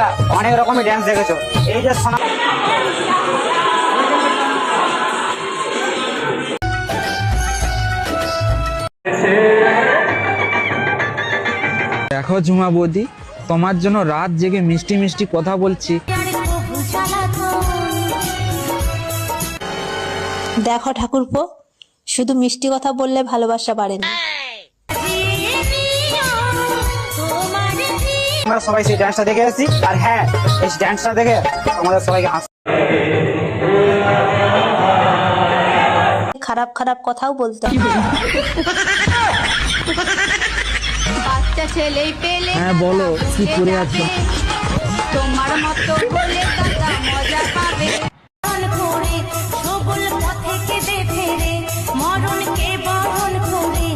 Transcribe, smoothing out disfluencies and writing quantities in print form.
তোমরা অনেক রকমের ড্যান্স দেখেছো। এই যে দেখো ঝুমা বৌদি, তোমার জন্য রাত জেগে মিষ্টি মিষ্টি কথা বলছি। দেখো ঠাকুরপো, শুধু মিষ্টি কথা বললে ভালোবাসা বাড়ে না। আমরা সবাই সেই ড্যান্সটা দেখে এসেছি, আর হ্যাঁ, এই ড্যান্সটা দেখে আমাদের সবাইকে খারাপ খারাপ কথাও বলতে হবে। বাচ্চা ছেলে পেলে হ্যাঁ বলো, কি করে আছো? তোমার মতো বলে দাদা মজা পাবে। করে সবল পথে কেঁদে ফেরে মরণকে বরণ করে।